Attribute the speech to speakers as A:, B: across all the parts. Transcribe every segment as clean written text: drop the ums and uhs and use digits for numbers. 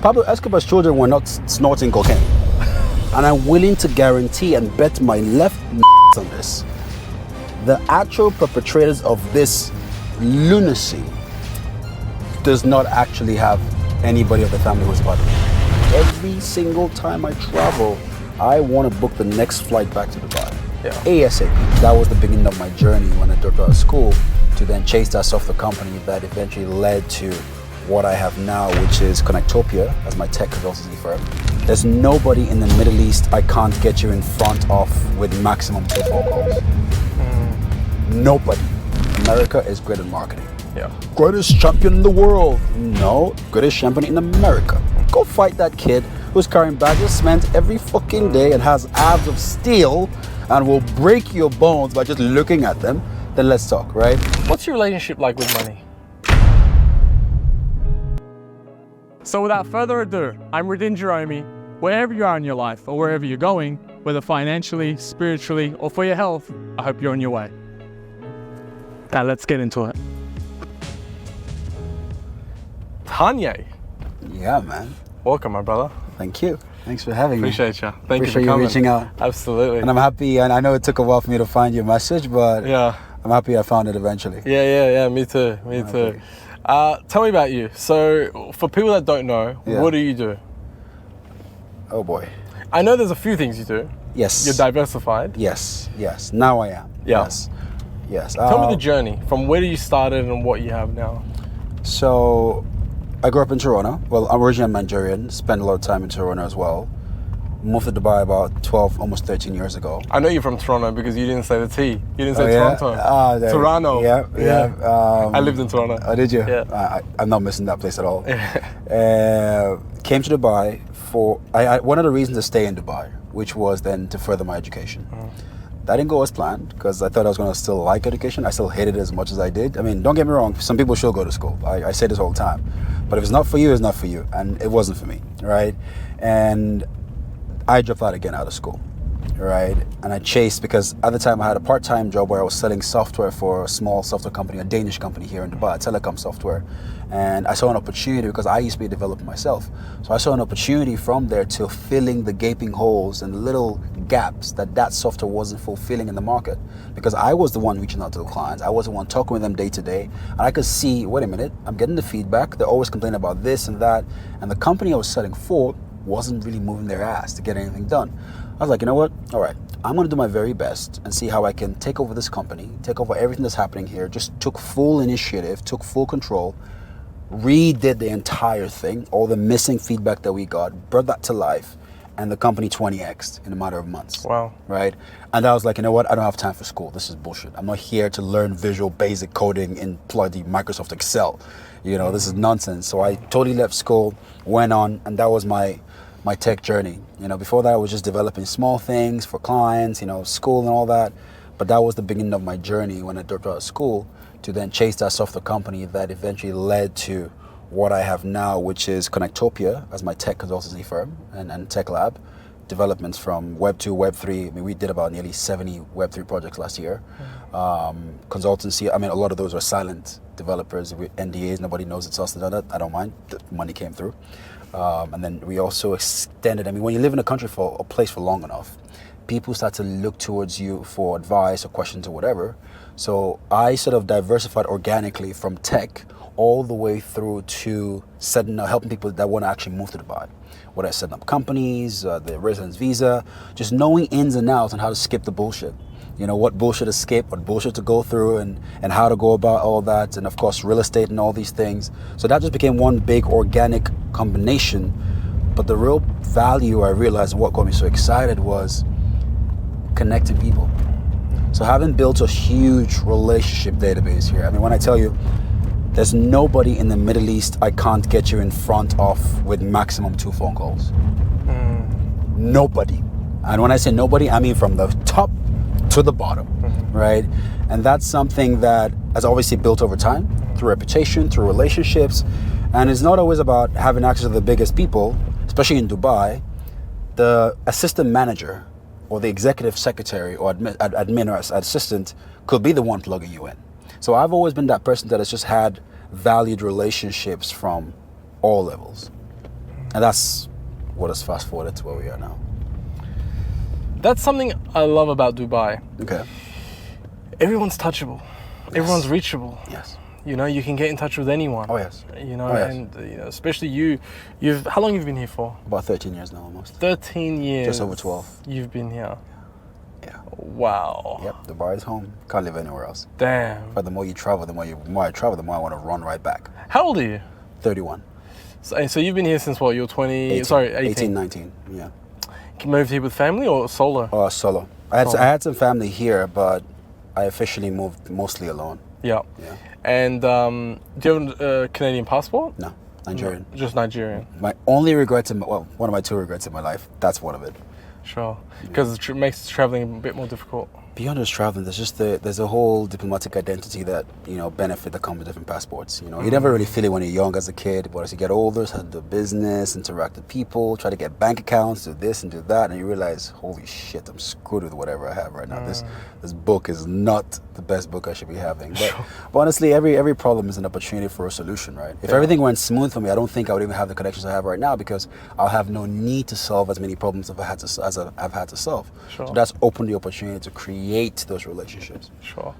A: Pablo Escobar's children were not snorting cocaine. And I'm willing to guarantee and bet my left on this. The actual perpetrators of this lunacy does not actually have anybody of the family who's part of it. Every single time I travel, I want to book the next flight back to Dubai.
B: Yeah.
A: ASAP. That was the beginning of my journey when I dropped out of school to then chase that software company that eventually led to what I have now, which is Connectopia as my tech consultancy firm. There's nobody in the Middle East I can't get you in front of with maximum 2 phone calls. Nobody. America is great at marketing.
B: Yeah.
A: Greatest champion in the world. No, greatest champion in America. Go fight that kid who's carrying bags of cement every fucking day and has abs of steel and will break your bones by just looking at them. Then let's talk, right?
B: What's your relationship like with money? So without further ado, I'm Radin Jerome. Wherever you are in your life or wherever you're going, whether financially, spiritually, or for your health, I hope you're on your way. Now let's get into it. Tonye.
A: Yeah, man.
B: Welcome, my brother.
A: Thank you. Thanks for having me.
B: Appreciate you. Thank
A: Appreciate
B: you for coming.
A: reaching out.
B: Absolutely.
A: And I'm happy, and I know it took a while for me to find your message, but
B: Yeah.
A: I'm happy I found it eventually.
B: Yeah. Me too. Me too. Tell me about you. So, for people that don't know, what do you do?
A: Oh boy.
B: I know there's a few things you do.
A: Yes.
B: You're diversified.
A: Yes. Now I am.
B: Yeah.
A: Yes.
B: Tell me the journey from where you started and what you have now.
A: So, I grew up in Toronto. Well, I'm originally Nigerian. Spent a lot of time in Toronto as well. Moved to Dubai about 12, almost 13 years ago.
B: I know you're from Toronto because you didn't say the T. You didn't say Toronto. Toronto.
A: Yeah.
B: I lived in Toronto.
A: Oh, did you?
B: Yeah.
A: I'm not missing that place at all. Came to Dubai for one of the reasons to stay in Dubai, which was then to further my education. That didn't go as planned because I thought I was going to still like education. I still hated it as much as I did. I mean, don't get me wrong. Some people should go to school. I say this all the time. But if it's not for you, it's not for you. And it wasn't for me, right? And I dropped out again out of school, right? And I chased, because at the time I had a part-time job where I was selling software for a small software company, a Danish company here in Dubai, telecom software. And I saw an opportunity because I used to be a developer myself. So I saw an opportunity from there to filling the gaping holes and the little gaps that software wasn't fulfilling in the market. Because I was the one reaching out to the clients. I was the one talking with them day to day. And I could see, wait a minute, I'm getting the feedback. They're always complaining about this and that. And the company I was selling for wasn't really moving their ass to get anything done. I was like, you know what? All right, I'm gonna do my very best and see how I can take over this company, take over everything that's happening here. Just took full initiative, took full control, redid the entire thing, all the missing feedback that we got, brought that to life, and the company 20x'd in a matter of months.
B: Wow.
A: Right? And I was like, you know what? I don't have time for school. This is bullshit. I'm not here to learn visual basic coding in bloody Microsoft Excel. You know, this is nonsense. So I totally left school, went on, and that was my tech journey. You know, before that I was just developing small things for clients, you know, school and all that. But that was the beginning of my journey when I dropped out of school to then chase that software company that eventually led to what I have now, which is Connectopia as my tech consultancy firm and tech lab. Developments from Web 2, Web 3. I mean, we did about nearly 70 Web 3 projects last year. Consultancy, I mean, a lot of those are silent developers with NDAs. Nobody knows it's us that done that. I don't mind. The money came through. And then we also extended, I mean, when you live in a country for a place for long enough, people start to look towards you for advice or questions or whatever. So I sort of diversified organically from tech all the way through to helping people that want to actually move to Dubai. Whether I set up companies, the residence visa, just knowing ins and outs on how to skip the bullshit. You know, what bullshit to skip, what bullshit to go through, and how to go about all that, and of course real estate and all these things. So that just became one big organic combination. But the real value I realized and what got me so excited was connecting people. So having built a huge relationship database here, I mean, when I tell you, there's nobody in the Middle East I can't get you in front of with maximum 2 phone calls. Nobody. And when I say nobody, I mean from the top to the bottom, right? And that's something that has obviously built over time through reputation, through relationships. And it's not always about having access to the biggest people, especially in Dubai. The assistant manager or the executive secretary or admin or assistant could be the one plugging you in. So I've always been that person that has just had valued relationships from all levels. And that's what has fast forwarded to where we are now.
C: That's something I love about Dubai.
A: Okay.
C: Everyone's touchable.
A: Yes.
C: Everyone's reachable.
A: Yes.
C: You know, you can get in touch with anyone.
A: Oh, yes.
C: You know,
A: Oh, yes.
C: and you know, especially you've how long have you been here for?
A: About 13 years now, almost.
C: 13 years.
A: Just over 12.
C: You've been here.
A: Yeah.
C: Wow.
A: Yep. Dubai is home. Can't live anywhere else.
C: Damn.
A: But the more you travel, the more I travel, the more I want to run right back.
C: How old are you?
A: 31.
C: So you've been here since what? You're 20.
A: 18.
C: Sorry,
A: 18, 19. Yeah.
C: You moved here with family or solo?
A: Solo. I had some family here, but I officially moved mostly alone.
C: Yeah.
A: Yeah.
C: And do you have a Canadian passport?
A: No, Nigerian.
C: No, just Nigerian.
A: My only regrets one of my 2 regrets in my life. That's one of it.
C: Sure. Because it makes traveling a bit more difficult.
A: Beyond just traveling, there's a whole diplomatic identity that, benefit that come with different passports. You never really feel it when you're young as a kid, but as you get older, start to do business, interact with people, try to get bank accounts, do this and do that, and you realize, holy shit, I'm screwed with whatever I have right now. This book is not the best book I should be having. But honestly, every problem is an opportunity for a solution, right? If everything went smooth for me, I don't think I would even have the connections I have right now, because I'll have no need to solve as many problems as I've had to solve.
C: Sure.
A: So that's opened the opportunity to create those relationships.
C: Sure.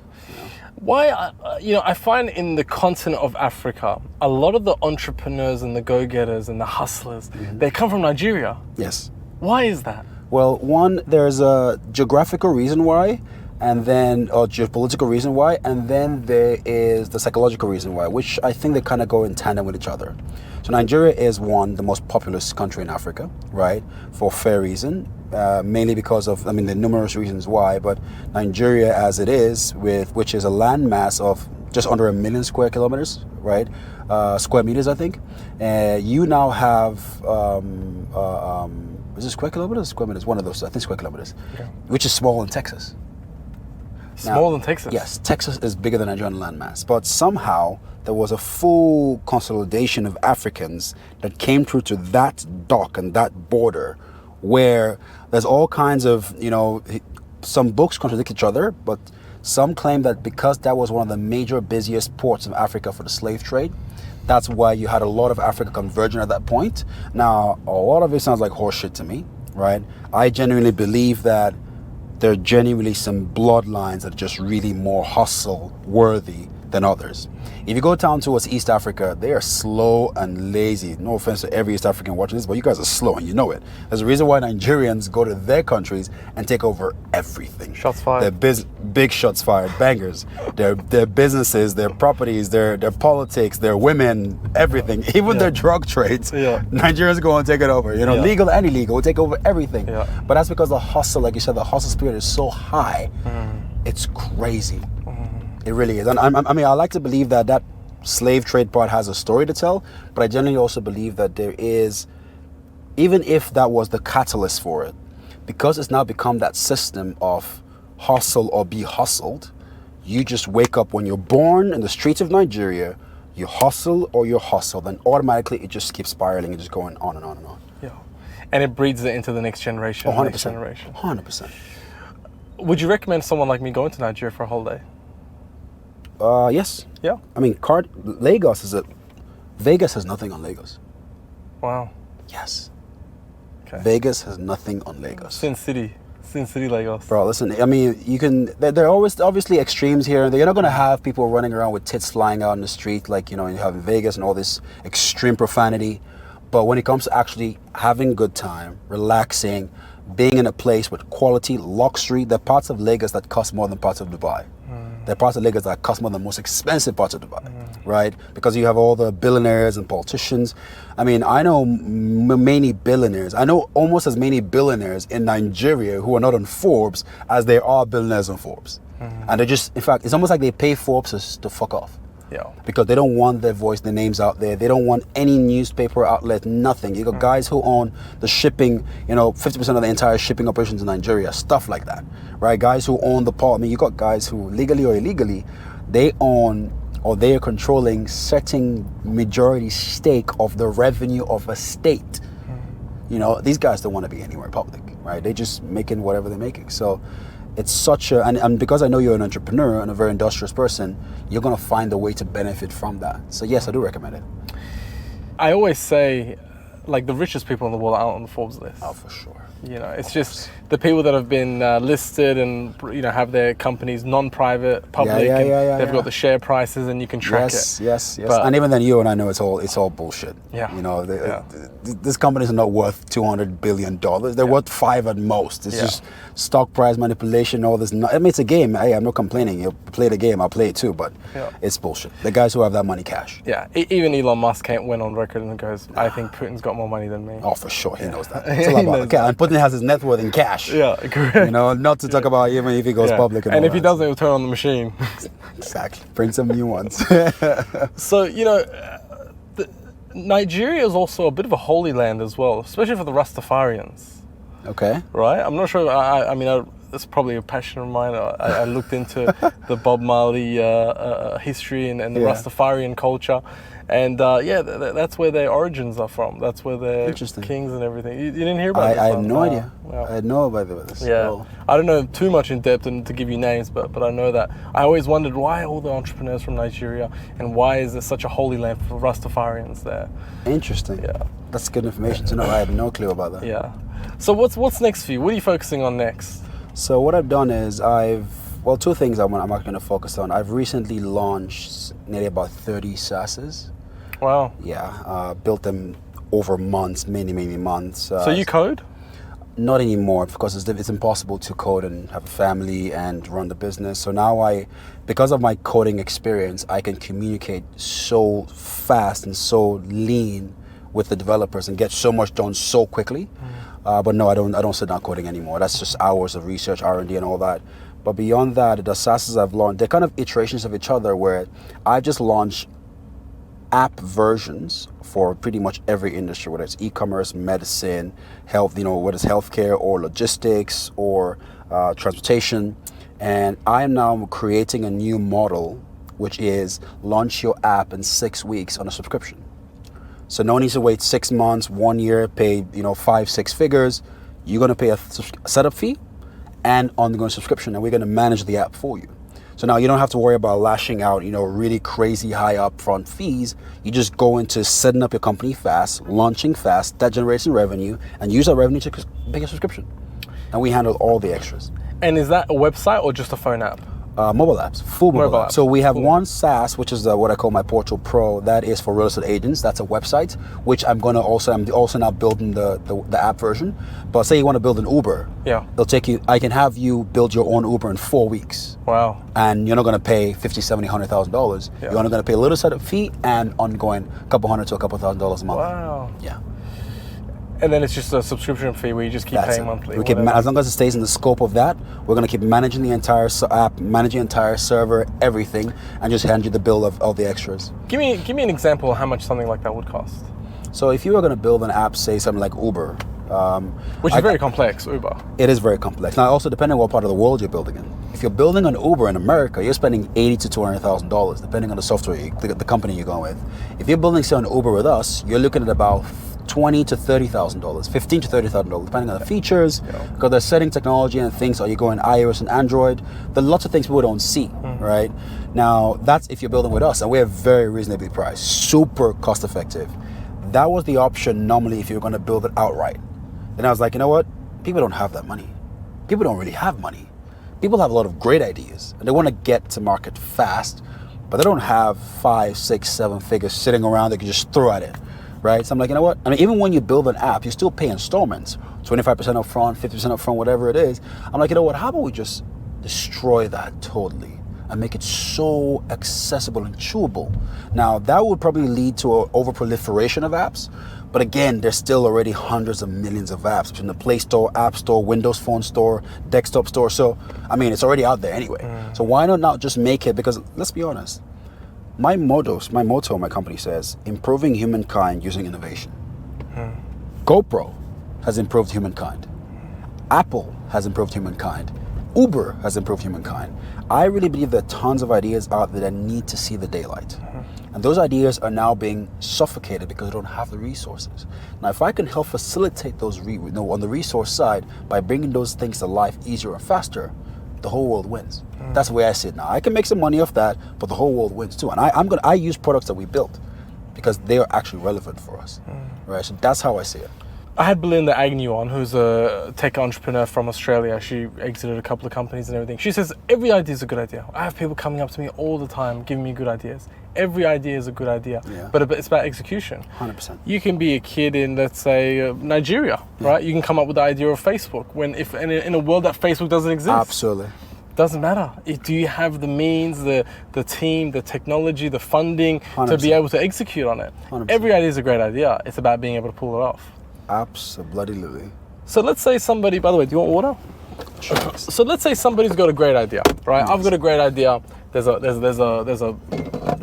C: Why, I find in the continent of Africa, a lot of the entrepreneurs and the go-getters and the hustlers, they come from Nigeria.
A: Yes.
C: Why is that?
A: Well, one, there's a geographical reason why, and then a geopolitical reason why, and then there is the psychological reason why, which I think they kind of go in tandem with each other. So Nigeria is the most populous country in Africa, right? For fair reason. Mainly because of, the numerous reasons why, but Nigeria as it is, which is a landmass of just under 1 million square kilometers, right? Square meters, I think. You now have, is it square kilometers? Square meters, one of those, I think square kilometers, which is small in Texas.
C: Smaller than Texas?
A: Yes, Texas is bigger than Nigerian landmass, but somehow there was a full consolidation of Africans that came through to that dock and that border, where there's all kinds of, some books contradict each other, but some claim that because that was one of the major busiest ports of Africa for the slave trade, that's why you had a lot of Africa converging at that point. Now, a lot of it sounds like horseshit to me, right? I genuinely believe that there are genuinely some bloodlines that are just really more hustle worthy than others. If you go down towards East Africa, they are slow and lazy. No offense to every East African watching this, but you guys are slow and you know it. There's a reason why Nigerians go to their countries and take over everything.
C: Shots fired.
A: Big shots fired, bangers. Their businesses, their properties, their politics, their women, everything. Even their drug trades.
C: Yeah.
A: Nigerians go and take it over. Legal and illegal, we take over everything.
C: Yeah.
A: But that's because the hustle, like you said, the hustle spirit is so high. It's crazy. It really is. And I like to believe that slave trade part has a story to tell, but I generally also believe that there is, even if that was the catalyst for it, because it's now become that system of hustle or be hustled, you just wake up when you're born in the streets of Nigeria, you hustle or you're hustled, and automatically it just keeps spiraling and just going on and on and on.
C: Yeah. And it breeds it into the next generation.
A: 100%.
C: Next generation.
A: 100%.
C: Would you recommend someone like me going to Nigeria for a holiday?
A: Yes.
C: Yeah.
A: Vegas has nothing on Lagos.
C: Wow.
A: Yes.
C: Okay.
A: Vegas has nothing on Lagos.
C: Sin City, Lagos.
A: Bro, listen, there are always obviously extremes here. You're not going to have people running around with tits flying out in the street like, you have in Vegas and all this extreme profanity. But when it comes to actually having a good time, relaxing, being in a place with quality, luxury, there are parts of Lagos that cost more than parts of Dubai. There are parts of Lagos that cost more than the most expensive parts of Dubai, right? Because you have all the billionaires and politicians. I know many billionaires. I know almost as many billionaires in Nigeria who are not on Forbes as there are billionaires on Forbes. And in fact, it's almost like they pay Forbes to fuck off.
C: Yeah.
A: Because they don't want their voice, their names out there. They don't want any newspaper outlet, nothing. You got guys who own the shipping, 50% of the entire shipping operations in Nigeria, stuff like that, right? Guys who own the port. You got guys who, legally or illegally, they own or they are controlling certain majority stake of the revenue of a state. These guys don't want to be anywhere public, right? They're just making whatever they're making. So it's such a, and because I know you're an entrepreneur and a very industrious person, you're going to find a way to benefit from that. So yes, I do recommend it.
C: I always say, like the richest people in the world aren't on the Forbes list.
A: Oh, for sure.
C: You know, it's just the people that have been listed and, you know, have their companies non-private, public, and they've got the share prices and you can track it.
A: Yes.
C: But,
A: and even then, you and I know it's all bullshit.
C: Yeah.
A: You know, these companies are not worth $200 billion. They're worth 5 at most. It's just stock price manipulation, all this. I mean, it's a game. Hey, I'm not complaining. You play the game, I'll play it too, but it's bullshit. The guys who have that money cash.
C: Yeah. Even Elon Musk went on record and goes, I think Putin's got more money than me.
A: Oh, for sure. He knows that. It's all about it. And Putin has his net worth in cash.
C: Yeah, correct.
A: You know, not to talk about even if he goes public.
C: And if he doesn't, he'll turn on the machine.
A: Exactly. Bring some new ones.
C: So, you know, Nigeria is also a bit of a holy land as well, especially for the Rastafarians.
A: Okay.
C: Right? I'm not sure. I mean, it's probably a passion of mine. I looked into the Bob Marley history and the Rastafarian culture. And that's where their origins are from. That's where their kings and everything. You didn't hear about this?
A: I had no idea.
C: Wow.
A: I had no idea about this.
C: Yeah.
A: So.
C: I don't know too much in depth and to give you names, but I know that. I always wondered why all the entrepreneurs from Nigeria and why is there such a holy land for Rastafarians there?
A: Interesting.
C: Yeah.
A: That's good information to know. I had no clue about that.
C: Yeah. So what's next for you? What are you focusing on next?
A: So what I've done is two things I'm actually going to focus on. I've recently launched nearly about 30 SaaSes.
C: Wow.
A: Yeah, built them over months, many months.
C: So you code?
A: Not anymore, because it's impossible to code and have a family and run the business. So now because of my coding experience, I can communicate so fast and so lean with the developers and get so much done so quickly. But no, I don't sit down coding anymore. That's just hours of research, R&D and all that. But beyond that, the SaaSes I've launched, they're kind of iterations of each other, where I just launched app versions for pretty much every industry, whether it's e-commerce, medicine, health, you know, whether it's healthcare or logistics or transportation. And I am now creating a new model, which is launch your app in 6 weeks on a subscription. So no need to wait 6 months, 1 year, pay 5-6 figures. You're going to pay a setup fee and ongoing subscription, and we're going to manage the app for you. So now you don't have to worry about lashing out, really crazy high upfront fees. You just go into setting up your company fast, launching fast, that generates revenue, and use that revenue to pay a subscription. And we handle all the extras.
C: And is that a website or just a phone app?
A: Mobile apps, full mobile apps. So we have one SaaS, which is what I call my Portal Pro. That is for real estate agents. That's a website, which I'm also now building the app version. But say you want to build an Uber, I can have you build your own Uber in 4 weeks.
C: Wow.
A: And you're not going to pay $50,000, $70,000, $100,000. You're only going to pay a little setup fee and ongoing a couple $100 to a couple $1,000 a month.
C: Wow.
A: Yeah.
C: And then it's just a subscription fee where you just keep paying monthly.
A: We keep, as long as it stays in the scope of that, we're going to keep managing the entire app, managing the entire server, everything, and just hand you the bill of the extras.
C: Give me an example of how much something like that would cost.
A: So if you were going to build an app, say something like Uber,
C: which is very complex, Uber.
A: It is very complex. Now, also depending on what part of the world you're building in. If you're building an Uber in America, you're spending $80,000 to $200,000, depending on the software, the company you're going with. If you're building, say, an Uber with us, you're looking at about $20,000 to $30,000, $15,000 to $30,000, depending on the features, because they're setting technology and things. Are you going iOS and Android? There are lots of things people don't see, right? Now, that's if you're building with us, and we're very reasonably priced, super cost effective. That was the option normally if you're going to build it outright. Then I was like, you know what? People don't have that money. People don't really have money. People have a lot of great ideas, and they want to get to market fast, but they don't have 5, 6, 7 figures sitting around they can just throw at it. Right? So I'm like, you know what? I mean, even when you build an app, you still pay installments, 25% up front, 50% up front, whatever it is. I'm like, you know what? How about we just destroy that totally and make it so accessible and chewable? Now, that would probably lead to an overproliferation of apps. But again, there's still already hundreds of millions of apps between the Play Store, App Store, Windows Phone Store, Desktop Store. So, I mean, it's already out there anyway. So why not just make it? Because let's be honest. My motto, my company says, improving humankind using innovation. GoPro has improved humankind. Apple has improved humankind. Uber has improved humankind. I really believe there are tons of ideas out there that need to see the daylight. And those ideas are now being suffocated because they don't have the resources. Now, if I can help facilitate those on the resource side by bringing those things to life easier and faster, the whole world wins. That's the way I see it now. I can make some money off that, but the whole world wins too. And I use products that we built. because they are actually relevant for us, right? So that's how I see it.
C: I had Belinda Agnew on, who's a tech entrepreneur from Australia. She exited a couple of companies and everything. She says, every idea is a good idea. I have people coming up to me all the time, giving me good ideas. Every idea is a good idea, but it's about execution.
A: 100%.
C: You can be a kid in, let's say, Nigeria, right? You can come up with the idea of Facebook if in a world that Facebook doesn't exist.
A: Absolutely.
C: Doesn't matter. Do you have the means, the team, the technology, the funding
A: 100%.
C: to be able to execute on it?
A: 100%.
C: Every idea is a great idea. It's about being able to pull it off.
A: Absolutely.
C: So let's say somebody, by the way, do you want water?
A: Sure.
C: So let's say somebody's got a great idea, right? I've got a great idea. There's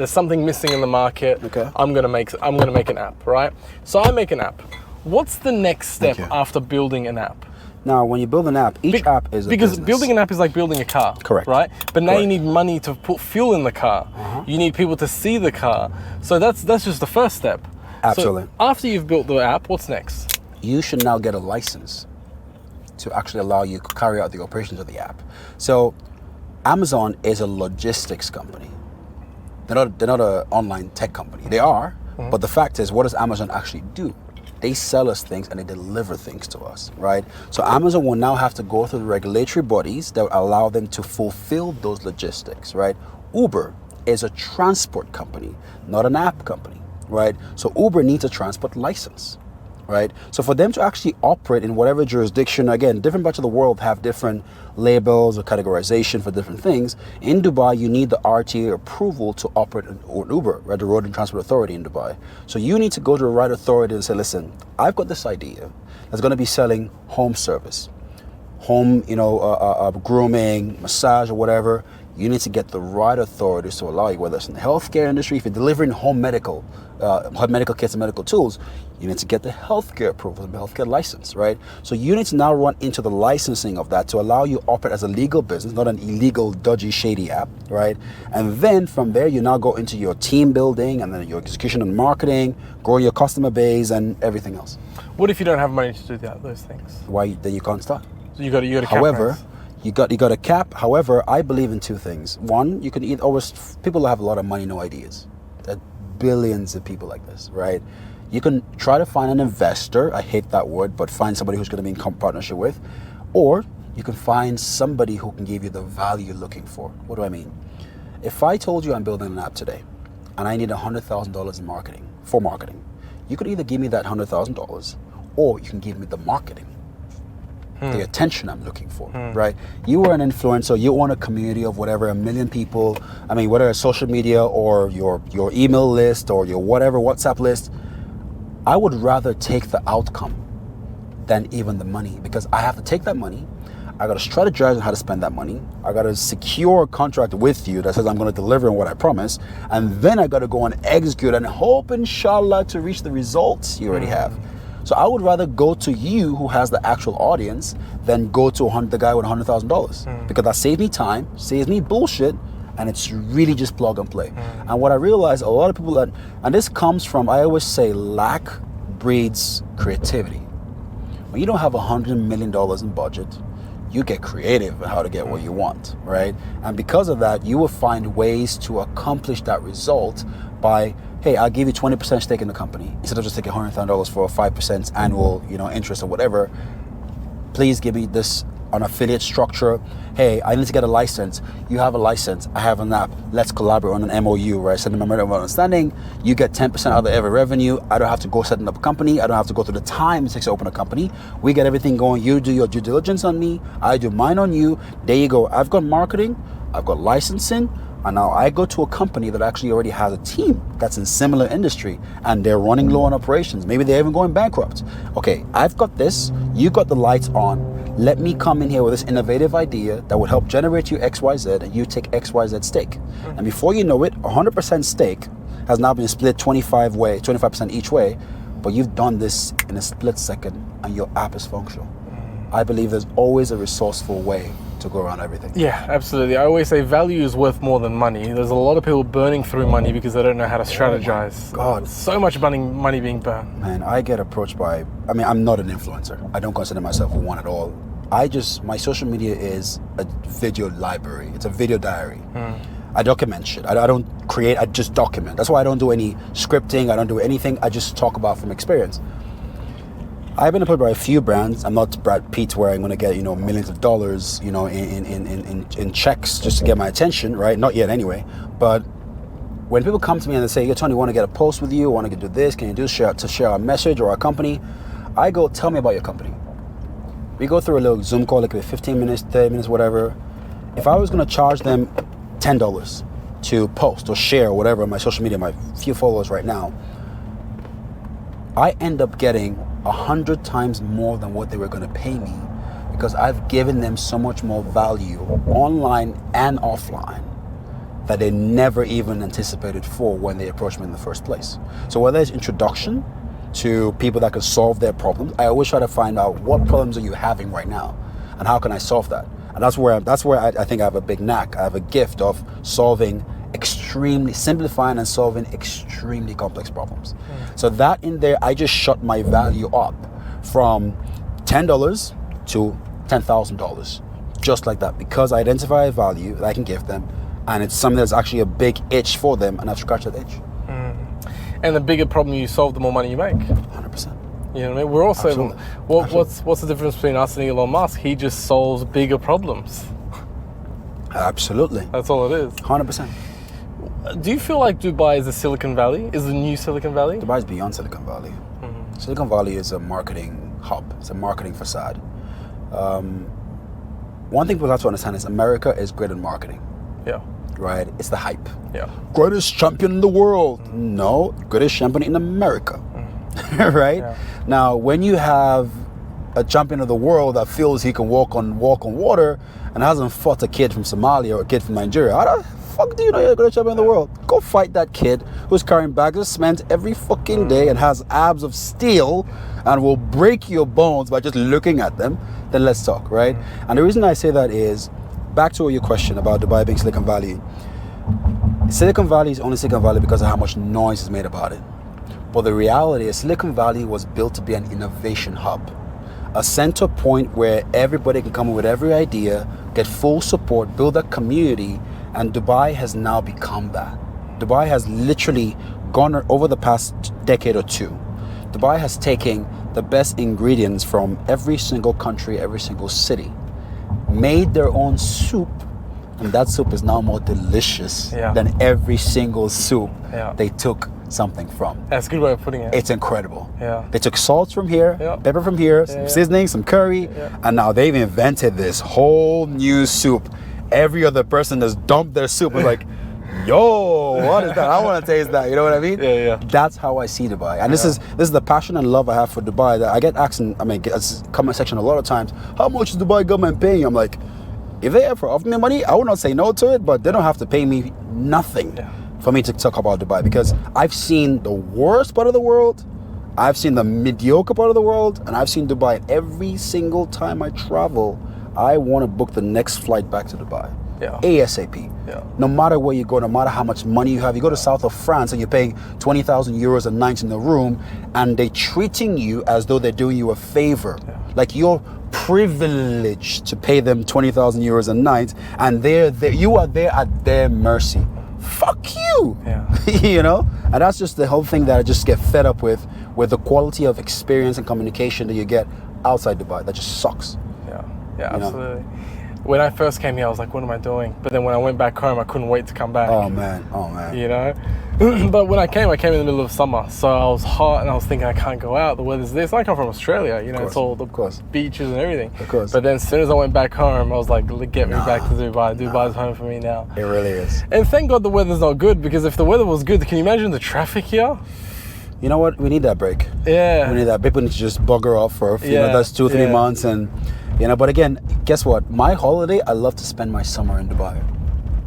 C: something missing in the market.
A: Okay.
C: I'm gonna make an app, right? So I make an app. What's the next step after building an app?
A: Now, when you build an app, each app is a
C: because
A: business.
C: building an app is like building a car.
A: Correct.
C: Right? But now
A: Correct.
C: you need money to put fuel in the car. You need people to see the car. So that's just the first step.
A: Absolutely.
C: So after you've built the app, what's next?
A: You should now get a license to actually allow you to carry out the operations of the app. So Amazon is a logistics company. They're not an online tech company. They are, but the fact is, what does Amazon actually do? They sell us things and they deliver things to us, right? So Amazon will now have to go through the regulatory bodies that allow them to fulfill those logistics, right? Uber is a transport company, not an app company, right? So Uber needs a transport license, right? So for them to actually operate in whatever jurisdiction, again, different parts of the world have different labels or categorization for different things. In Dubai, you need the RTA approval to operate an Uber, right? The Road and Transport Authority in Dubai. So you need to go to the right authority and say, listen, I've got this idea that's going to be selling home service, home, grooming, massage or whatever. You need to get the right authorities to allow you, whether it's in the healthcare industry, if you're delivering home medical kits and medical tools, you need to get the healthcare approval, the healthcare license, right? So you need to now run into the licensing of that to allow you to operate as a legal business, not an illegal, dodgy, shady app, right? And then from there, you now go into your team building and then your execution and marketing, growing your customer base and everything else.
C: What if you don't have money to do those things?
A: Why? Then you can't start.
C: So you got to
A: However,
C: cap
A: you got a cap. However, I believe in two things. One, you can people that have a lot of money, no ideas. There are billions of people like this, right? You can try to find an investor. I hate that word, but find somebody who's going to be in partnership with, or you can find somebody who can give you the value you're looking for. What do I mean? If I told you I'm building an app today, and I need $100,000 in marketing, you could either give me that $100,000, or you can give me the marketing. The attention I'm looking for, right? You are an influencer, you own a community of whatever, 1 million people. I mean, whether it's social media or your email list or your whatever WhatsApp list, I would rather take the outcome than even the money, because I have to take that money. I got to strategize on how to spend that money. I got to secure a contract with you that says I'm going to deliver on what I promise. And then I got to go and execute and hope, inshallah, to reach the results you already have. So I would rather go to you who has the actual audience than go to the guy with $100,000 because that saves me time, saves me bullshit, and it's really just plug and play. And what I realize, a lot of people and this comes from, I always say, lack breeds creativity. When you don't have $100 million in budget, you get creative in how to get what you want, right? And because of that, you will find ways to accomplish that result by, hey, I'll give you 20% stake in the company instead of just taking $100,000 for 5% annual, interest or whatever. Please give me this on affiliate structure. Hey, I need to get a license. You have a license. I have an app. Let's collaborate on an MOU, right? Send a memorandum of understanding. You get 10% out of every revenue. I don't have to go setting up a company. I don't have to go through the time it takes to open a company. We get everything going. You do your due diligence on me. I do mine on you. There you go. I've got marketing. I've got licensing. And now I go to a company that actually already has a team that's in similar industry and they're running low on operations. Maybe they're even going bankrupt. Okay, I've got this. You got the lights on. Let me come in here with this innovative idea that would help generate you XYZ, and you take XYZ stake. And before you know it, 100% stake has now been split 25% each way, but you've done this in a split second and your app is functional. I believe there's always a resourceful way to go around everything.
C: Yeah, absolutely. I always say value is worth more than money. There's a lot of people burning through money because they don't know how to strategize.
A: God.
C: So much money being burned.
A: Man, I get approached by, I'm not an influencer. I don't consider myself one at all. My social media is a video library. It's a video diary. I document shit. I don't create, I just document. That's why I don't do any scripting, I don't do anything, I just talk about from experience. I've been employed by a few brands. I'm not Brad Pitt where I'm going to get, you know, millions of dollars, you know, in checks just to get my attention, right? Not yet anyway. But when people come to me and they say, "Yo, Tony, I want to get a post with you, I want to do this, can you do share our message or our company?" I go, "Tell me about your company." We go through a little Zoom call, like 15 minutes, 30 minutes, whatever. If I was going to charge them $10 to post or share or whatever on my social media, my few followers right now, I end up getting 100 times more than what they were going to pay me, because I've given them so much more value online and offline that they never even anticipated for when they approached me in the first place. So whether it's introduction to people that can solve their problems, I always try to find out what problems are you having right now and how can I solve that. And that's where I think I have a big knack. I have a gift of simplifying and solving extremely complex problems. So that in there, I just shot my value up from $10 to $10,000, just like that, because I identify a value that I can give them, and it's something that's actually a big itch for them, and I've scratched that itch.
C: And the bigger problem you solve, the more money you make.
A: 100%.
C: You know what I mean? We're also,
A: Absolutely.
C: what's the difference between us and Elon Musk? He just solves bigger problems.
A: Absolutely.
C: That's all it is.
A: 100%.
C: Do you feel like Dubai is the Silicon Valley? Is the new Silicon Valley?
A: Dubai is beyond Silicon Valley. Silicon Valley is a marketing hub. It's a marketing facade. One thing people have to understand is America is great at marketing.
C: Yeah.
A: Right? It's the hype.
C: Yeah.
A: Greatest champion in the world. No, greatest champion in America. Right?
C: Yeah.
A: Now, when you have a champion of the world that feels he can walk on water and hasn't fought a kid from Somalia or a kid from Nigeria, how the fuck do you know you're the greatest champion in the world? Go fight that kid who's carrying bags of cement every fucking day and has abs of steel and will break your bones by just looking at them. Then let's talk, right? And the reason I say that is, back to your question about Dubai being Silicon Valley. Silicon Valley is only Silicon Valley because of how much noise is made about it. But the reality is Silicon Valley was built to be an innovation hub, a center point where everybody can come in with every idea, get full support, build a community, and Dubai has now become that. Dubai has literally gone over the past decade or two. Dubai has taken the best ingredients from every single country, every single city, made their own soup, and that soup is now more delicious than every single soup they took something from.
C: That's a good way of putting it.
A: It's incredible.
C: Yeah.
A: They took salt from here, pepper from here, some seasoning, some curry, and now they've invented this whole new soup. Every other person that's dumped their soup was like, yo, what is that? I want to taste that. You know what I mean?
C: Yeah.
A: That's how I see Dubai. And this is the passion and love I have for Dubai, that I get asked in, comment section a lot of times, how much is Dubai government paying you? I'm like, if they ever offer me money, I would not say no to it, but they don't have to pay me nothing for me to talk about Dubai, because I've seen the worst part of the world, I've seen the mediocre part of the world, and I've seen Dubai. Every single time I travel, I want to book the next flight back to Dubai. ASAP. No matter where you go, no matter how much money you have, you go to south of France and you're paying 20,000 euros a night in the room, and they're treating you as though they're doing you a favor. Like you're privileged to pay them 20,000 euros a night, and you are there at their mercy. Fuck you. You know? And that's just the whole thing that I just get fed up with the quality of experience and communication that you get outside Dubai. That just sucks.
C: Yeah, absolutely. When I first came here, I was like, what am I doing? But then when I went back home, I couldn't wait to come back.
A: Oh man.
C: You know? But when I came in the middle of summer, so I was hot and I was thinking I can't go out, the weather's this. I come from Australia, you know, it's all the beaches and everything.
A: Of course.
C: But then as soon as I went back home, I was like, get me back to Dubai. Dubai's home for me now.
A: It really is.
C: And thank God the weather's not good, because if the weather was good, can you imagine the traffic here?
A: You know what? We need that break.
C: Yeah.
A: We need that. People need to just bugger off for a few, that's 2-3 months, and you know. But again, guess what? My holiday, I love to spend my summer in Dubai.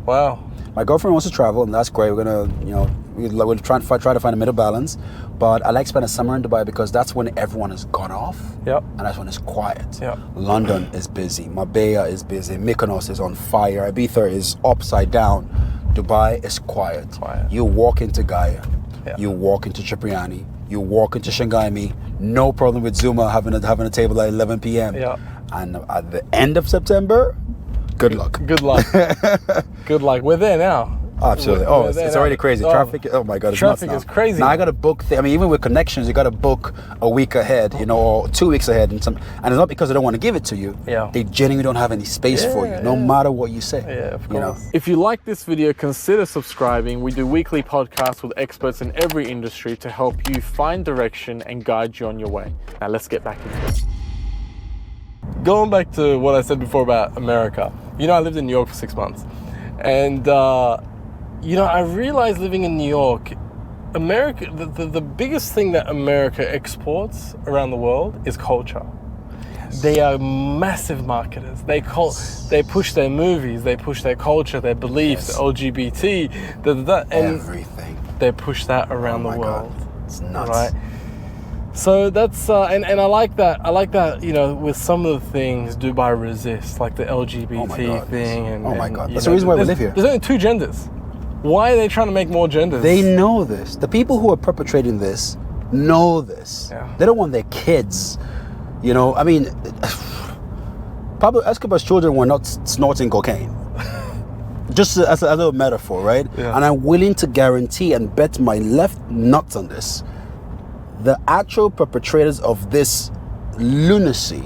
C: Wow.
A: My girlfriend wants to travel, and that's great. We're gonna, you know, we'll try to find a middle balance. But I like spending summer in Dubai because that's when everyone has gone off. And that's when it's quiet. London is busy. Marbella is busy. Mykonos is on fire. Ibiza is upside down. Dubai is quiet. You walk into Gaia. You walk into Cipriani. You walk into Shanghai. No problem with Zuma having a table at 11 p.m. And at the end of September, good luck.
C: Good luck. Good luck. We're there now.
A: Absolutely. Oh, it's already crazy. Traffic. Oh my God, it's nuts
C: traffic
A: now.
C: is crazy.
A: Now I got to book. I mean, even with connections, you got to book a week ahead, or 2 weeks ahead, and it's not because they don't want to give it to you.
C: Yeah.
A: They genuinely don't have any space for you, no matter what you say.
C: Yeah, of course.
B: If you like this video, consider subscribing. We do weekly podcasts with experts in every industry to help you find direction and guide you on your way. Now let's get back into it.
C: Going back to what I said before about America, I lived in New York for 6 months, and I realized living in New York, America, the biggest thing that America exports around the world is culture. Yes. They are massive marketers. They push their movies, they push their culture, their beliefs,
A: yes.
C: LGBT, and
A: everything.
C: They push that around the world.
A: God. It's nuts.
C: Right? So that's and I like that. With some of the things Dubai resists, like the LGBT thing. And
A: oh my God, that's the reason why we live here.
C: There's only 2 genders. Why are they trying to make more genders?
A: They know this. The people who are perpetrating this know this.
C: Yeah.
A: They don't want their kids. I mean, Pablo Escobar's children were not snorting cocaine. Just as a little metaphor, right?
C: Yeah.
A: And I'm willing to guarantee and bet my left nuts on this. The actual perpetrators of this lunacy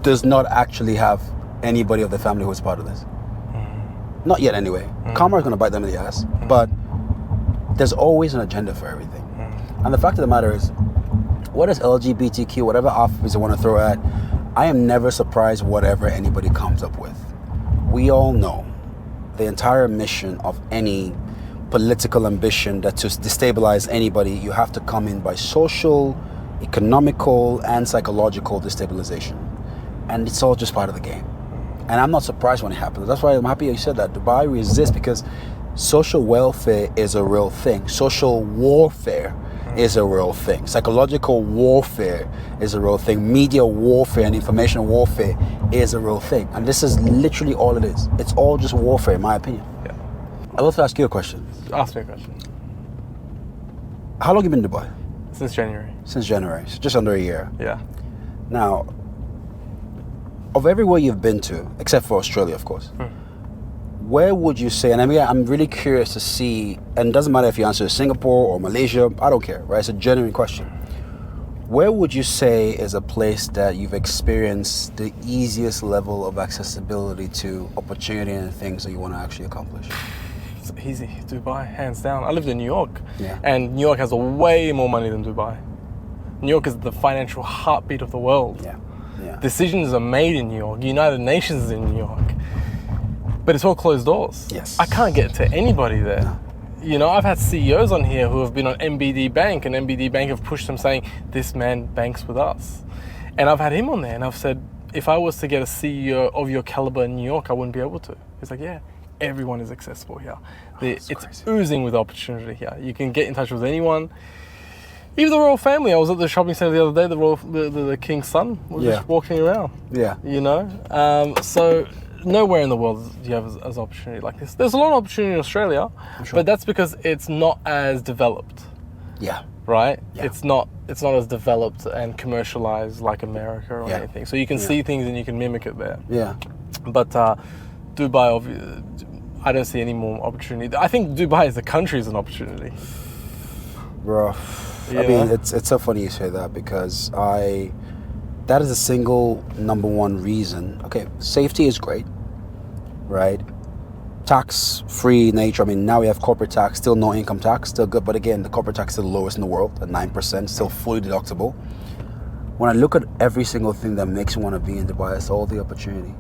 A: does not actually have anybody of the family who is part of this. Not yet, anyway. Karma is going to bite them in the ass, but there's always an agenda for everything. And the fact of the matter is, what is LGBTQ, whatever alphabets they want to throw at, I am never surprised whatever anybody comes up with. We all know the entire mission of any political ambition that to destabilize anybody, you have to come in by social, economical, and psychological destabilization. And it's all just part of the game. And I'm not surprised when it happens. That's why I'm happy you said that. Dubai resists because social welfare is a real thing. Social warfare is a real thing. Psychological warfare is a real thing. Media warfare and information warfare is a real thing. And this is literally all it is. It's all just warfare, in my opinion.
C: Yeah.
A: I'd love to ask you a question.
C: Ask me a question.
A: How long have you been in Dubai?
C: Since January.
A: Since January, so just under a year.
C: Yeah.
A: Now, of everywhere you've been to, except for Australia, of course, where would you say, and I'm really curious to see, and it doesn't matter if you answer Singapore or Malaysia, I don't care, right? It's a genuine question. Where would you say is a place that you've experienced the easiest level of accessibility to opportunity and things that you want to actually accomplish?
C: It's easy. Dubai, hands down. I lived in New York,
A: Yeah.
C: and New York has way more money than Dubai. New York is the financial heartbeat of the world.
A: Yeah. Yeah.
C: Decisions are made in New York. United Nations is in New York. But it's all closed doors.
A: Yes.
C: I can't get to anybody there. I've had CEOs on here who have been on MBD Bank, and MBD Bank have pushed them saying, this man banks with us. And I've had him on there, and I've said, if I was to get a CEO of your caliber in New York, I wouldn't be able to. He's like, yeah, everyone is accessible here. It's
A: crazy.
C: oozing with opportunity here. You can get in touch with anyone. Even the royal family. I was at the shopping center the other day. The king's son was just walking around.
A: Yeah.
C: So nowhere in the world do you have as opportunity like this. There's a lot of opportunity in Australia, but that's because it's not as developed.
A: Yeah.
C: Right.
A: Yeah.
C: It's not as developed and commercialized like America or anything. So you can see things and you can mimic it there.
A: Yeah.
C: But Dubai, I don't see any more opportunity. I think Dubai as a country is an opportunity.
A: Bro. I mean, it's so funny you say that because that is the single number one reason. Okay, safety is great, right? Tax-free nature. I mean, now we have corporate tax, still no income tax, still good. But again, the corporate tax is the lowest in the world at 9%, still fully deductible. When I look at every single thing that makes me want to be in Dubai, it's all the opportunity.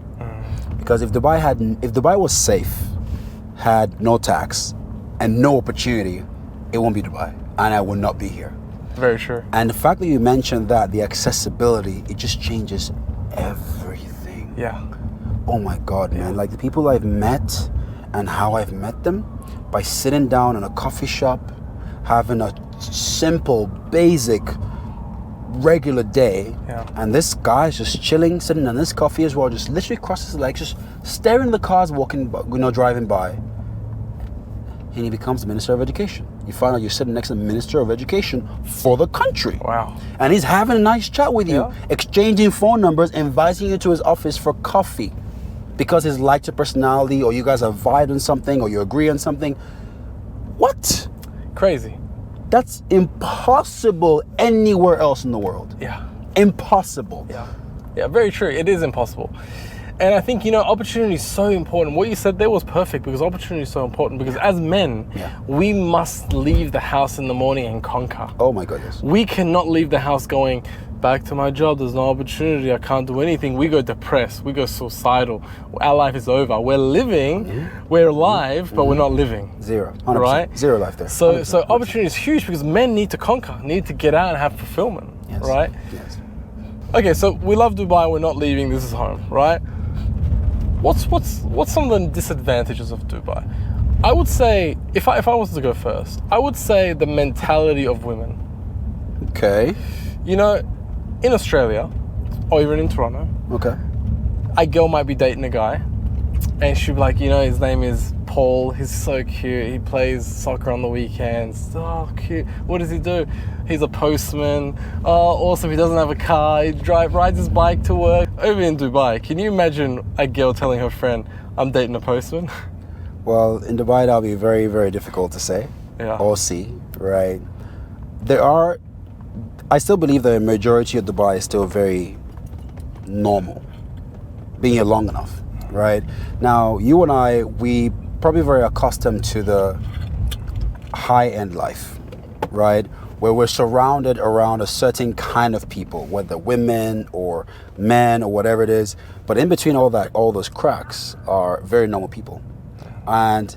A: Because if Dubai was safe, had no tax, and no opportunity, it won't be Dubai, and I would not be here.
C: Very true.
A: And the fact that you mentioned that, the accessibility, it just changes everything.
C: Yeah.
A: Oh my God, man. Like the people I've met and how I've met them, by sitting down in a coffee shop, having a simple, basic, regular day, and this guy's just chilling, sitting in this coffee as well, just literally crosses his legs, just staring at the cars driving by. And he becomes the Minister of Education. You find out you're sitting next to the Minister of Education for the country.
C: Wow.
A: And he's having a nice chat with you, exchanging phone numbers, inviting you to his office for coffee. because he's liked your personality, or you guys have vibed on something, or you agree on something. What?
C: Crazy.
A: That's impossible anywhere else in the world.
C: Yeah.
A: Impossible.
C: Yeah, very true. It is impossible. And I think, opportunity is so important. What you said there was perfect, because opportunity is so important. Because as men, we must leave the house in the morning and conquer.
A: Oh my goodness.
C: We cannot leave the house going, back to my job, there's no opportunity, I can't do anything. We go depressed, we go suicidal. Our life is over. We're living, we're alive, but we're not living.
A: 0. 100%.
C: Right?
A: 0 life there.
C: So
A: 100%.
C: opportunity is huge, because men need to conquer, need to get out and have fulfillment.
A: Yes.
C: Right?
A: Yes.
C: Okay, so we love Dubai, we're not leaving, this is home, right? What's some of the disadvantages of Dubai? I would say, if I was to go first, I would say the mentality of women.
A: Okay.
C: In Australia, or even in Toronto,
A: Okay.
C: a girl might be dating a guy, and she'll be like, his name is Paul, he's so cute, he plays soccer on the weekends, oh cute, what does he do? He's a postman, oh awesome, he doesn't have a car, he rides his bike to work. Over in Dubai, can you imagine a girl telling her friend, I'm dating a postman?
A: Well, in Dubai, that'll be very, very difficult to say or see, right? I still believe the majority of Dubai is still very normal, being here long enough, right? Now, you and I, we probably very accustomed to the high-end life, right? Where we're surrounded around a certain kind of people, whether women or men or whatever it is. But in between all those cracks are very normal people. And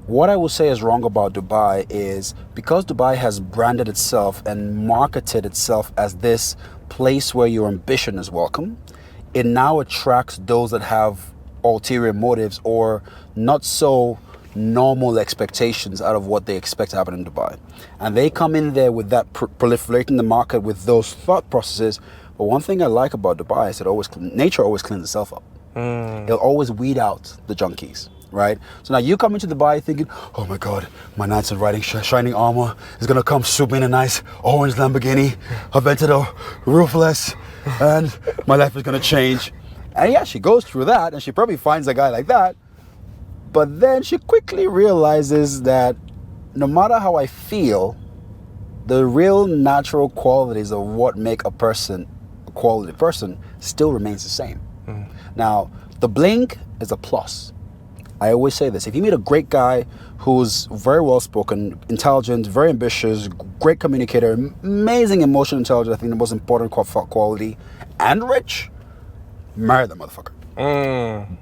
A: what I will say is wrong about Dubai is because Dubai has branded itself and marketed itself as this place where your ambition is welcome, it now attracts those that have ulterior motives or not so normal expectations out of what they expect to happen in Dubai. And they come in there with that proliferating the market with those thought processes. But one thing I like about Dubai is nature always cleans itself up. It'll always weed out the junkies. Right? So now you come into Dubai thinking, oh my God, my knights in riding shining armor is gonna come swoop in a nice orange Lamborghini, Aventador, roofless, and my life is gonna change. And yeah, she goes through that and she probably finds a guy like that, but then she quickly realizes that no matter how I feel, the real natural qualities of what make a person a quality person still remains the same. Now, the bling is a plus. I always say this, if you meet a great guy who's very well spoken, intelligent, very ambitious, great communicator, amazing emotional intelligence, I think the most important quality, and rich, marry the motherfucker.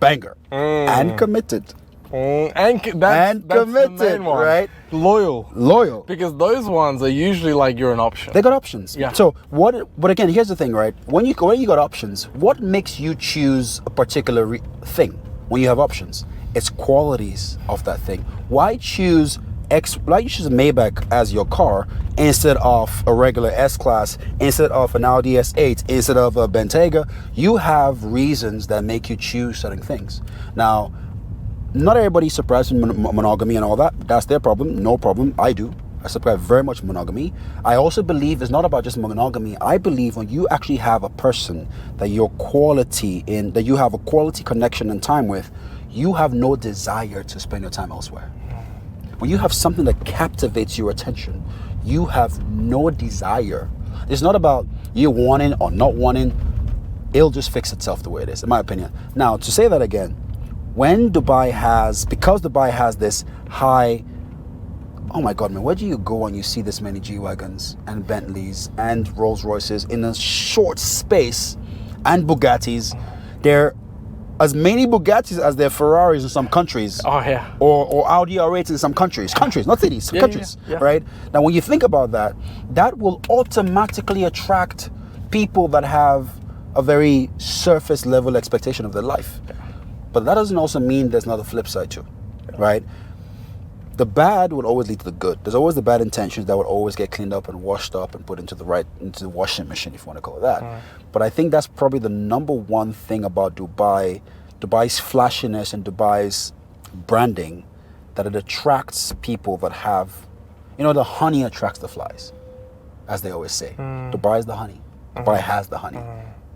A: Banger. And committed.
C: And committed,
A: the main one. Right? Loyal.
C: Because those ones are usually like you're an option.
A: They got options.
C: Yeah.
A: So but again, here's the thing, right? When you got options, what makes you choose a particular thing when you have options? It's qualities of that thing. Why choose a Maybach as your car instead of a regular S-Class, instead of an Audi S8, instead of a Bentayga? You have reasons that make you choose certain things. Now, not everybody's surprised in monogamy and all that. That's their problem. No problem. I do. I subscribe very much to monogamy. I also believe it's not about just monogamy. I believe when you actually have a person that you have a quality connection and time with, you have no desire to spend your time elsewhere. When you have something that captivates your attention, you have no desire. It's not about you wanting or not wanting. It'll just fix itself the way it is, in my opinion. Now, to say that again, because Dubai has this high, oh my God, man, where do you go when you see this many G-Wagons and Bentleys and Rolls Royces in a short space, and Bugattis? There are as many Bugattis as there are Ferraris in some countries.
C: Oh, yeah.
A: Or Audi R8s in some countries. Countries, not cities, countries, right? Now, when you think about that, that will automatically attract people that have a very surface level expectation of their life. Yeah. But that doesn't also mean there's not a flip side too, right? The bad would always lead to the good. There's always the bad intentions that would always get cleaned up and washed up and put into the washing machine, if you want to call it that. But I think that's probably the number one thing about Dubai's flashiness and Dubai's branding, that it attracts people that have, the honey attracts the flies, as they always say. Dubai is the honey. Dubai has the honey.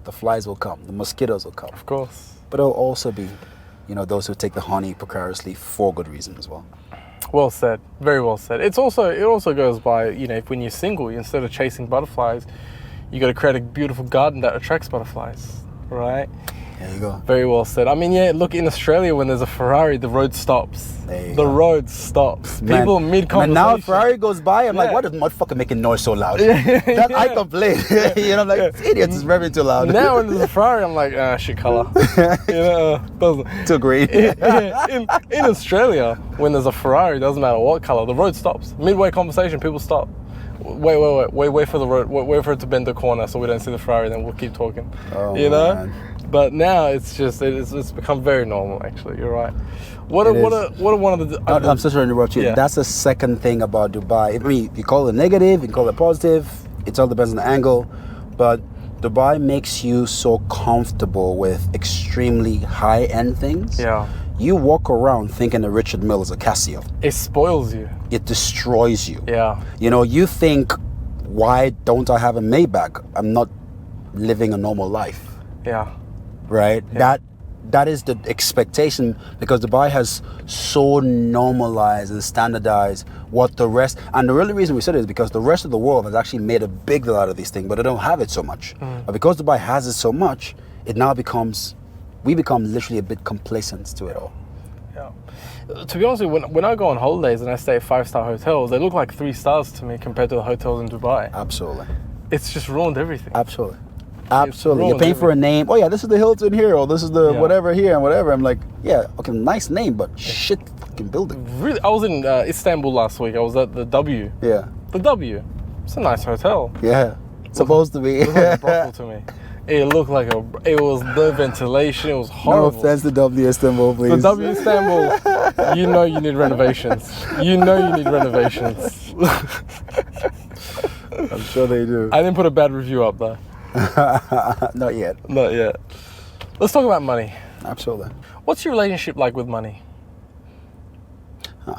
A: the flies will come, the mosquitoes will come.
C: Of course.
A: But there'll also be, those who take the honey precariously for good reason as well.
C: Well said. Very well said. It also goes by, when you're single, instead of chasing butterflies, you got to create a beautiful garden that attracts butterflies, right?
A: There you go.
C: Very well said. I mean, yeah, look, in Australia, when there's a Ferrari, the road stops. The road stops. People mid-conversation.
A: Now a Ferrari goes by, I'm like, why does motherfucker making noise so loud? I complain. I'm like, idiots is revving too loud.
C: Now when there's a Ferrari, I'm like, shit color.
A: Too green.
C: In Australia, when there's a Ferrari, it doesn't matter what color, the road stops. Midway conversation, people stop. Wait for the road, wait for it to bend the corner so we don't see the Ferrari, then we'll keep talking.
A: Man.
C: But now it's become very normal. Actually, you're right. What are one of the?
A: I'm so sorry to interrupt you.
C: Yeah.
A: That's the second thing about Dubai. I mean, you call it negative, you can call it positive. It all depends on the angle. But Dubai makes you so comfortable with extremely high-end things.
C: Yeah.
A: You walk around thinking that Richard Mille is a Casio.
C: It spoils you.
A: It destroys you.
C: Yeah.
A: You think, why don't I have a Maybach? I'm not living a normal life.
C: Yeah.
A: Right?
C: Yeah.
A: That is the expectation, because Dubai has so normalized and standardized what the rest, and the real reason we said it is because the rest of the world has actually made a big deal out of these things, but they don't have it so much. But because Dubai has it so much, it now we become literally a bit complacent to it all.
C: Yeah. To be honest with you, when I go on holidays and I stay at 5-star hotels, they look like 3 stars to me compared to the hotels in Dubai.
A: Absolutely.
C: It's just ruined everything.
A: Absolutely. You're paying for a name. Oh yeah, this is the Hilton here, or this is the whatever here and whatever. I'm like, yeah, okay, nice name, but shit fucking building.
C: Really, I was in Istanbul last week. I was at the W.
A: Yeah.
C: The W. It's a nice hotel.
A: Yeah. Supposed to be.
C: It looked like a brothel to me. It looked like it was no ventilation. It was horrible.
A: No offense to W Istanbul, please.
C: The W Istanbul, you need renovations.
A: I'm sure they do.
C: I didn't put a bad review up though.
A: Not yet.
C: Not yet. Let's talk about money.
A: Absolutely.
C: What's your relationship like with money?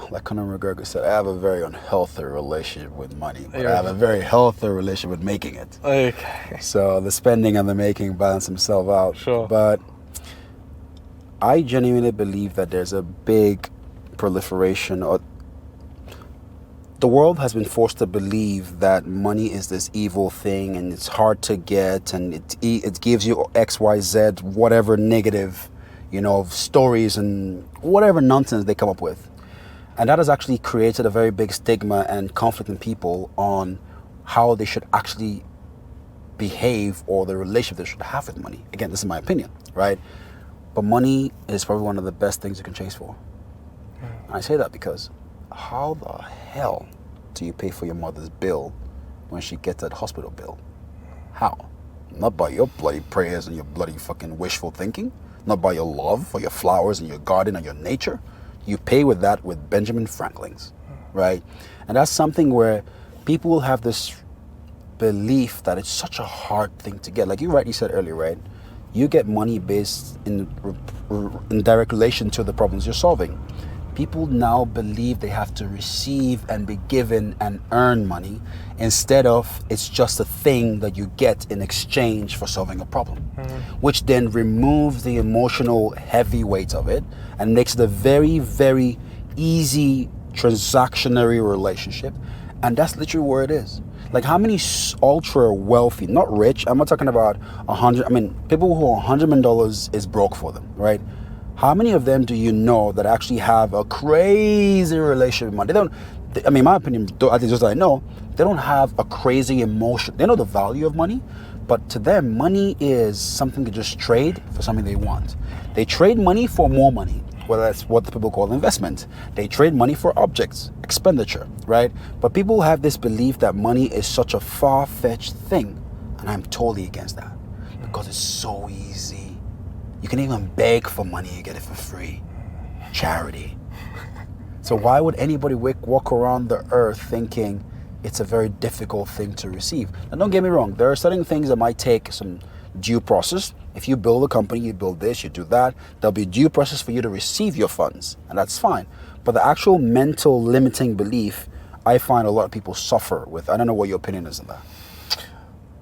A: Like Conor McGregor said, I have a very unhealthy relationship with money, but I have a very healthy relationship with making it.
C: Okay.
A: So the spending and the making balance themselves out.
C: Sure.
A: But I genuinely believe that there's a big proliferation, or the world has been forced to believe that money is this evil thing and it's hard to get, and it gives you X, Y, Z, whatever negative, stories and whatever nonsense they come up with. And that has actually created a very big stigma and conflict in people on how they should actually behave, or the relationship they should have with money. Again, this is my opinion, right? But money is probably one of the best things you can chase for. And I say that because how the hell do you pay for your mother's bill when she gets that hospital bill? How? Not by your bloody prayers and your bloody fucking wishful thinking. Not by your love for your flowers and your garden and your nature. You pay with that with Benjamin Franklin's, right? And that's something where people will have this belief that it's such a hard thing to get. Like you rightly said earlier, right? You get money based in direct relation to the problems you're solving. People now believe they have to receive and be given and earn money, instead of it's just a thing that you get in exchange for solving a problem, which then removes the emotional heavyweight of it and makes it a very, very easy transactionary relationship. And that's literally where it is. Like, how many ultra wealthy, not rich, I'm not talking about people who are $100 million is broke for them, right? How many of them do you know that actually have a crazy relationship with money? They don't, in my opinion, at least just I know, they don't have a crazy emotion. They know the value of money, but to them, money is something to just trade for something they want. They trade money for more money, whether that's what the people call investment. They trade money for objects, expenditure, right? But people have this belief that money is such a far-fetched thing, and I'm totally against that, because it's so easy. You can even beg for money, you get it for free. Charity. So why would anybody walk around the earth thinking it's a very difficult thing to receive? Now don't get me wrong, there are certain things that might take some due process. If you build a company, you build this, you do that, there'll be due process for you to receive your funds, and that's fine. But the actual mental limiting belief, I find a lot of people suffer with. I don't know what your opinion is on that.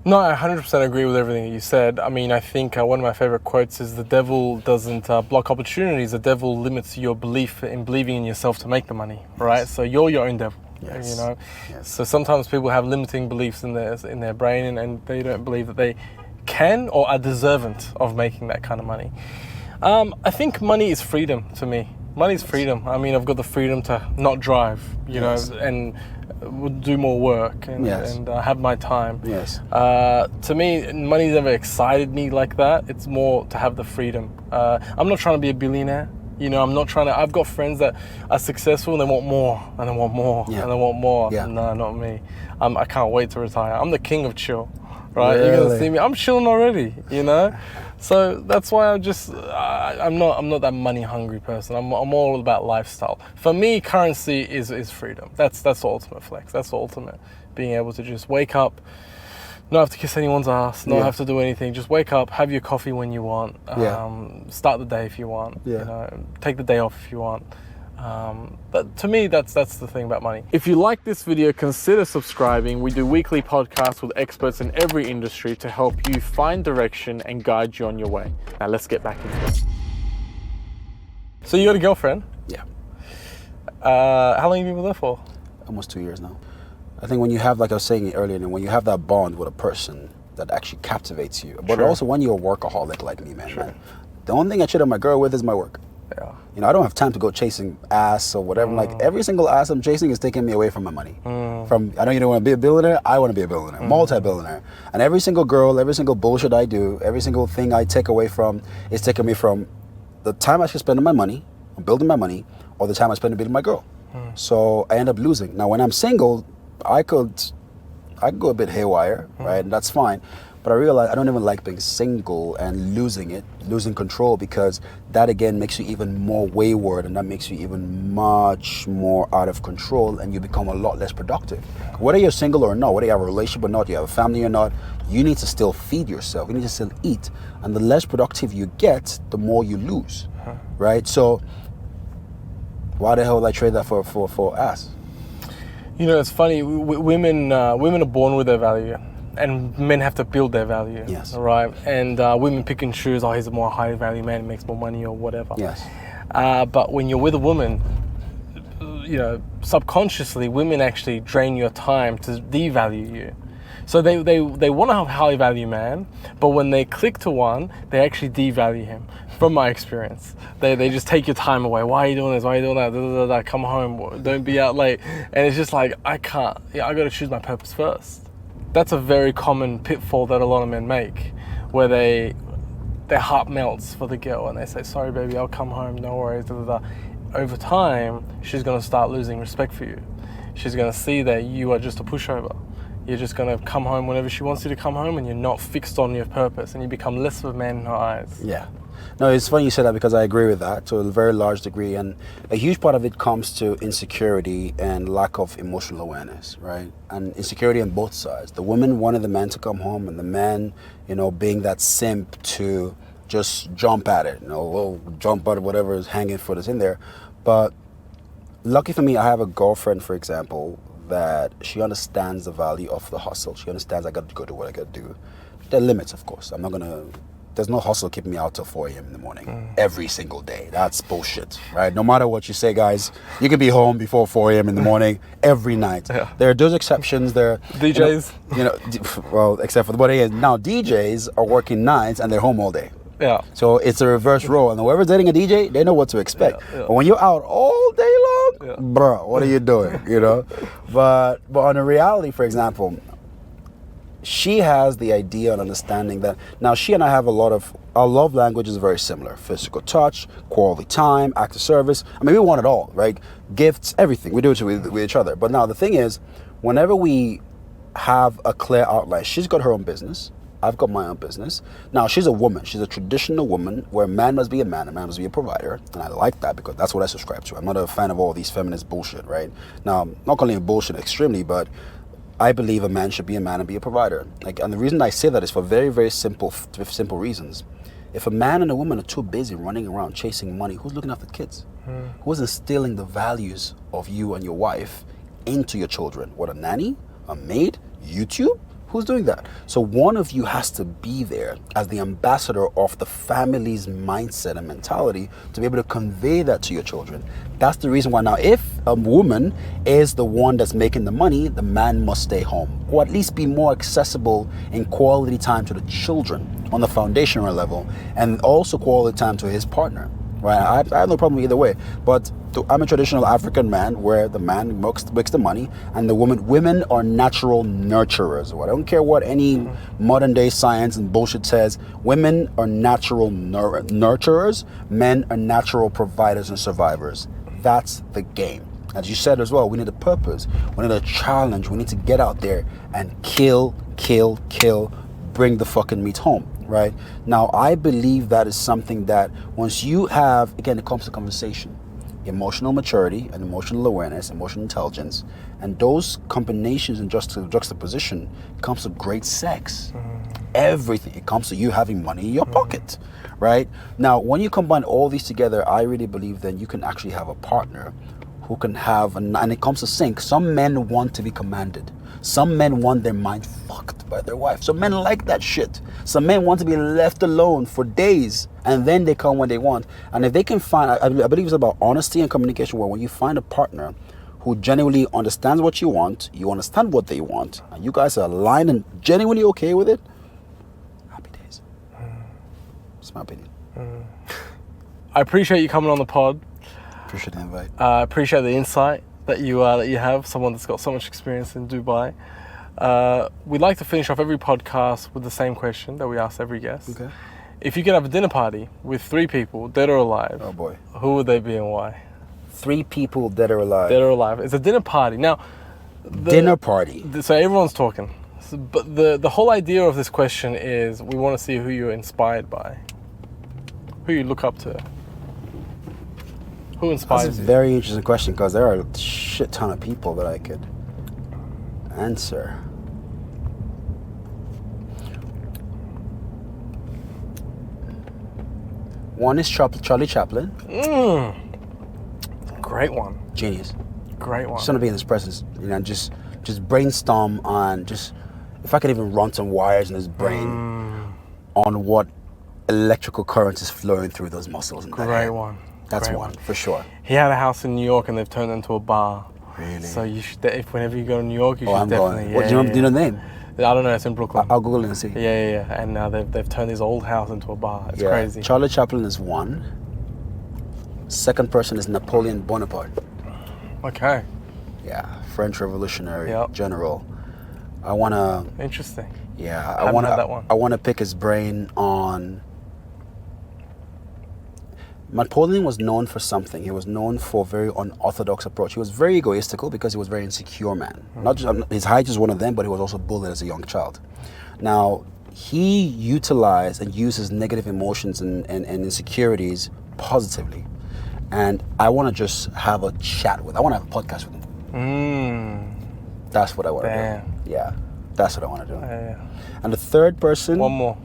C: No, I 100% agree with everything that you said. I mean, I think one of my favorite quotes is the devil doesn't block opportunities. The devil limits your belief in believing in yourself to make the money, right? So you're your own devil,
A: Yes.
C: you know?
A: Yes.
C: So sometimes people have limiting beliefs in their brain and they don't believe that they can or are deserving of making that kind of money. I think money is freedom to me. Money is freedom. I mean, I've got the freedom to not drive, you know, and do more work and have my time.
A: Yes.
C: To me, money's never excited me like that. It's more to have the freedom. I'm not trying to be a billionaire. You know, I'm not trying to. I've got friends that are successful and they want more and they want more and they want more.
A: Yeah.
C: No, not me. I can't wait to retire. I'm the king of chill, right?
A: Really?
C: You're gonna see me. I'm chilling already. You know. So that's why I'm not that money hungry person. I'm all about lifestyle. For me, currency is freedom. That's the ultimate flex. That's the ultimate being able to just wake up, not have to kiss anyone's ass, not have to do anything. Just wake up, have your coffee when you want, start the day if you want, you know, take the day off if you want. But to me, that's the thing about money. If you like this video, consider subscribing. We do weekly podcasts with experts in every industry to help you find direction and guide you on your way. Now let's get back into it. So you got a girlfriend?
A: Yeah.
C: How long have you been with her for?
A: Almost 2 years now. I think when you have, like I was saying earlier, when you have that bond with a person that actually captivates you, but also when you're a workaholic like me, man, the only thing I cheat on my girl with is my work.
C: Yeah.
A: You know, I don't have time to go chasing ass or whatever. Like every single ass I'm chasing is taking me away from my money. From I know you don't want to be a billionaire. I want to be a billionaire, multi-billionaire. And every single girl, every single bullshit I do, every single thing I take away from is taking me from the time I should spend on my money, on building my money, or the time I spend on building my girl. So I end up losing. Now, when I'm single, I could go a bit haywire, right? And that's fine. But I realize I don't even like being single and losing control, because that again makes you even more wayward, and that makes you even much more out of control, and you become a lot less productive. Whether you're single or not, whether you have a relationship or not, you have a family or not, you need to still feed yourself. You need to still eat. And the less productive you get, the more you lose, right? So why the hell would I trade that for ass?
C: You know, it's funny. Women are born with their value. And men have to build their value, right? And women pick and choose, he's a more high value man, he makes more money or whatever.
A: Yes.
C: But when you're with a woman, you know, subconsciously, women actually drain your time to devalue you. So they want to have a high value man, but when they click to one, they actually devalue him. From my experience, they just take your time away. Why are you doing this? Why are you doing that? Da, da, da, da. Come home. Don't be out late. And it's just like, I can't. I got to choose my purpose first. That's a very common pitfall that a lot of men make, where their heart melts for the girl and they say, sorry baby, I'll come home, no worries, da, da, da. Over time, she's gonna start losing respect for you. She's gonna see that you are just a pushover. You're just gonna come home whenever she wants you to come home, and you're not fixed on your purpose, and you become less of a man in her eyes.
A: Yeah. No, it's funny you said that, because I agree with that to a very large degree, and a huge part of it comes to insecurity and lack of emotional awareness, right? And insecurity on both sides. The women wanted the man to come home, and the man, you know, being that simp to just jump at it, you know, we'll jump at whatever is hanging fruit is in there. But lucky for me, I have a girlfriend, for example, that she understands the value of the hustle. She understands I got to go do what I got to do. There are limits, of course. There's no hustle keeping me out till 4 a.m. in the morning every single day. That's bullshit, right? No matter what you say, guys, you can be home before 4 a.m. in the morning every night. Yeah. There are those exceptions. There,
C: DJs,
A: well, except for what it is now, DJs are working nights and they're home all day.
C: Yeah.
A: So it's a reverse role, and whoever's dating a DJ, they know what to expect. Yeah. But when you're out all day long, bro, what are you doing? You know. But on a reality, for example, she has the idea and understanding that now she and I have our love language is very similar. Physical touch, quality time, acts of service. I mean, we want it all, right? Gifts, everything. We do it with each other. But now the thing is, whenever we have a clear outline, she's got her own business. I've got my own business. Now, she's a woman. She's a traditional woman where a man must be a man, a man must be a provider. And I like that because that's what I subscribe to. I'm not a fan of all these feminist bullshit, right? Now, not calling it bullshit extremely, but I believe a man should be a man and be a provider. And the reason I say that is for very, very simple reasons. If a man and a woman are too busy running around chasing money, who's looking after the kids? Who's instilling the values of you and your wife into your children? What, a nanny? A maid? YouTube? Who's doing that? So one of you has to be there as the ambassador of the family's mindset and mentality to be able to convey that to your children. That's the reason why now, if a woman is the one that's making the money, the man must stay home, or at least be more accessible in quality time to the children on the foundational level, and also quality time to his partner. Right? I have no problem either way, but I'm a traditional African man where the man makes the money and the women are natural nurturers. I don't care what any modern day science and bullshit says. Women are natural nurturers. Men are natural providers and survivors. That's the game. As you said as well, we need a purpose. We need a challenge. We need to get out there and kill, bring the fucking meat home. Right? Now, I believe that is something that once you have, again, it comes to conversation, emotional maturity and emotional awareness, emotional intelligence, and those combinations and juxtaposition comes to great sex. Everything. It comes to you having money in your pocket, right? Now, when you combine all these together, I really believe then you can actually have a partner who can have, and it comes to sync. Some men want to be commanded. Some men want their mind fucked by their wife. Some men like that shit. Some men want to be left alone for days and then they come when they want. And if they can find, I believe it's about honesty and communication, where when you find a partner who genuinely understands what you want, you understand what they want, and you guys are aligned and genuinely okay with it, happy days. That's my opinion.
C: I appreciate you coming on the pod.
A: Appreciate the invite.
C: I appreciate the insight that you have, someone that's got so much experience in Dubai. We'd like to finish off every podcast with the same question that we ask every guest.
A: Okay.
C: If you could have a dinner party with 3 people, dead or alive,
A: Oh boy.
C: who would they be and why?
A: 3 people dead or alive.
C: Dead or alive. It's a dinner party. Now,
A: Dinner party.
C: So everyone's talking. But the whole idea of this question is we want to see who you're inspired by, who you look up to. Who
A: That's
C: inspires
A: a
C: you?
A: very interesting question because there are a shit ton of people that I could answer. One is Charlie Chaplin.
C: Great one.
A: Genius.
C: Great one.
A: Just want to be in his presence, just brainstorm on if I could even run some wires in his brain on what electrical current is flowing through those muscles. In that
C: Great
A: head.
C: one.
A: That's
C: Great
A: one for sure.
C: He had a house in New York and they've turned it into a bar.
A: Really?
C: So you should, if whenever you go to New York, you should
A: I'm
C: definitely.
A: going. Do you know the name?
C: I don't know. It's in Brooklyn.
A: I'll Google it and see.
C: Yeah. And now they've turned his old house into a bar. It's crazy.
A: Charlie Chaplin is one. Second person is Napoleon Bonaparte.
C: Okay.
A: Yeah, French Revolutionary
C: Yep.
A: general. I wanna.
C: Interesting.
A: Yeah,
C: I haven't had that one.
A: I wanna pick his brain on. Napoleon was known for something. He was known for a very unorthodox approach. He was very egoistical because he was a very insecure man. Not just his height is one of them, but he was also bullied as a young child. Now, he utilized and used his negative emotions and insecurities positively. And I want to just have a chat with. I want to have a podcast with him. That's what I want to
C: Damn.
A: do. Yeah, that's what I want to do.
C: Yeah.
A: And the third person.
C: One more.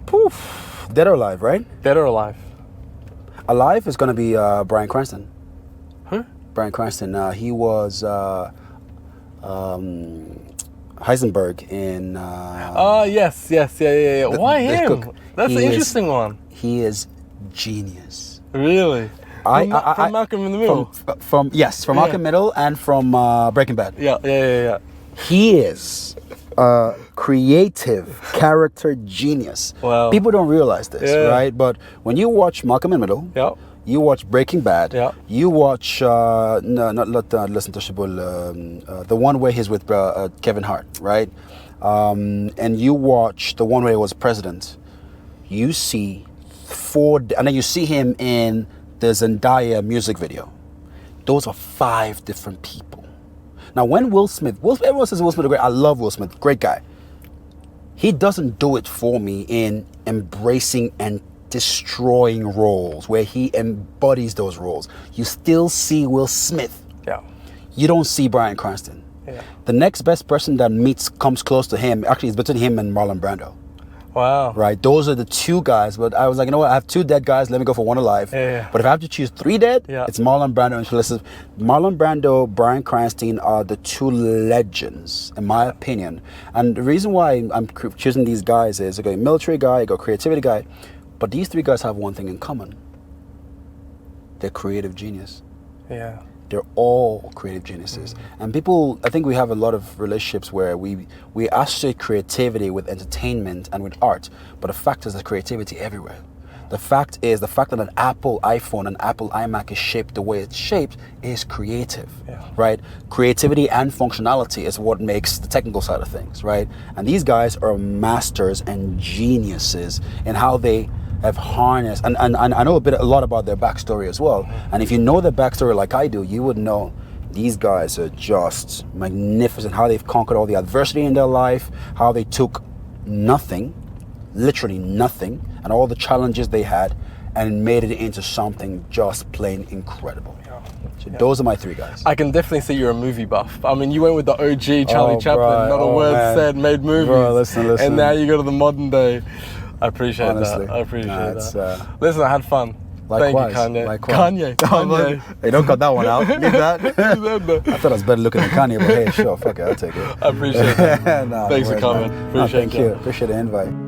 A: Poof. Dead or alive, right?
C: Dead or alive?
A: Alive is going to be Bryan Cranston.
C: Who?
A: Bryan Cranston. He was Heisenberg in.
C: Oh, yes. Yeah. Why him? That's an interesting one.
A: He is genius.
C: Really? From Malcolm in the Middle?
A: From Malcolm Middle and from Breaking Bad.
C: Yeah.
A: He is a creative character genius.
C: Wow.
A: People don't realize this, right? But when you watch Malcolm in the Middle, you watch Breaking Bad, you watch listen to Shabul, the one where he's with Kevin Hart, right? And you watch the one where he was president. You see and then you see him in the Zendaya music video. Those are 5 different people. Now, when Will Smith, everyone says Will Smith is great. I love Will Smith, great guy. He doesn't do it for me in embracing and destroying roles where he embodies those roles. You still see Will Smith.
C: Yeah.
A: You don't see Bryan Cranston.
C: Yeah.
A: The next best person that comes close to him, actually, is between him and Marlon Brando.
C: Wow.
A: Right, those are the two guys. But I was like, you know what? I have two dead guys. Let me go for one alive.
C: Yeah.
A: But if I have to choose three dead,
C: Yeah.
A: it's Marlon Brando and Felicity. Marlon Brando, Bryan Cranston are the two legends, in my opinion. And the reason why I'm choosing these guys is, okay, military guy, I got creativity guy, but these three guys have one thing in common. They're creative genius.
C: Yeah.
A: They're all creative geniuses. And people, I think we have a lot of relationships where we associate creativity with entertainment and with art, but the fact is there's creativity everywhere. The fact that an Apple iPhone and Apple iMac is shaped the way it's shaped is creative, right? Creativity and functionality is what makes the technical side of things, right? And these guys are masters and geniuses in how they have harnessed, and I know a lot about their backstory as well. And if you know their backstory like I do, you would know these guys are just magnificent. How they've conquered all the adversity in their life, how they took nothing, literally nothing, and all the challenges they had, and made it into something just plain incredible. So those are my three guys.
C: I can definitely see you're a movie buff. I mean, you went with the OG Charlie Chaplin,
A: bro,
C: not a word said, made movies.
A: Bro, listen.
C: And now you go to the modern day. I appreciate
A: Honestly,
C: that. I appreciate that.
A: It's,
C: Listen, I had fun.
A: Likewise,
C: Thank you, Kanye.
A: likewise.
C: Kanye.
A: Hey, don't cut that one out. Leave that. I thought I was better looking than Kanye, but hey, sure, fuck it, I'll take it.
C: I appreciate that.
A: Nah,
C: Thanks for coming.
A: Man.
C: Appreciate
A: thank you. Appreciate the invite.